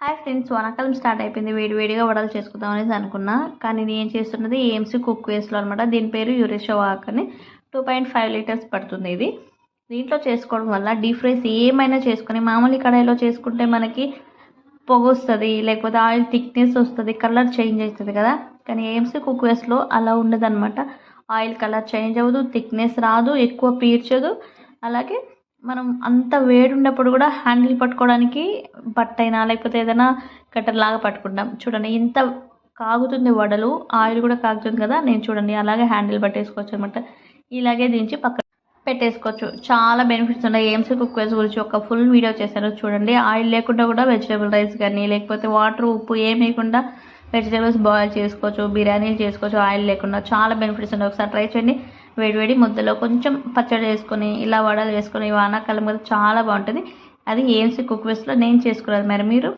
Hi friends, వానాకాలం start అయిపోయింది. వేడివేడిగా వడలు చేసుకుందాం అనేసి అనుకున్నా. కానీ నేను చేస్తున్నది ఏఎంసీ కుక్ వేస్లో అనమాట. దీని పేరు యురేషో వాక్ అని. 2.5 లీటర్స్ పడుతుంది ఇది. దీంట్లో చేసుకోవడం వల్ల డీప్ ఫ్రైస్ ఏమైనా చేసుకొని మామూలు కడాయిలో చేసుకుంటే మనకి పొగ వస్తుంది, లేకపోతే ఆయిల్ థిక్నెస్ వస్తుంది, కలర్ చేంజ్ అవుతుంది కదా. కానీ ఏఎంసీ కుక్ వేస్లో అలా ఉండదన్నమాట. ఆయిల్ కలర్ చేంజ్ అవ్వదు, థిక్నెస్ రాదు, ఎక్కువ పీల్చదు. అలాగే మనం అంత వేడి ఉన్నప్పుడు కూడా హ్యాండిల్ పట్టుకోవడానికి బట్టైనా లేకపోతే ఏదైనా కట్టర్ లాగా పట్టుకుంటాం. చూడండి ఇంత కాగుతుంది వడలు, ఆయిల్ కూడా కాగుతుంది కదా. నేను చూడండి అలాగే హ్యాండిల్ పట్టేసుకోవచ్చు అనమాట. ఇలాగే దించి పక్కన పెట్టేసుకోవచ్చు. చాలా బెనిఫిట్స్ ఉన్నాయి. ఏఎంసీ కుక్ వేస్ గురించి ఒక ఫుల్ వీడియో చేశాను చూడండి. ఆయిల్ లేకుండా కూడా వెజిటేబుల్ రైస్ కానీ లేకపోతే వాటర్ ఉప్పు ఏం లేకుండా వెజిటేబుల్స్ బాయిల్ చేసుకోవచ్చు, బిర్యానీలు చేసుకోవచ్చు ఆయిల్ లేకుండా. చాలా బెనిఫిట్స్ ఉన్నాయి. ఒకసారి ట్రై చేయండి. వేడివేడి ముద్దలో కొంచెం పచ్చడి వేసుకొని ఇలా వడలు వేసుకొని వానాకాలం కదా చాలా బాగుంటుంది. అది ఏఎంసీ కుక్ వేస్లో నేను చేసుకున్నది. మరి మీరు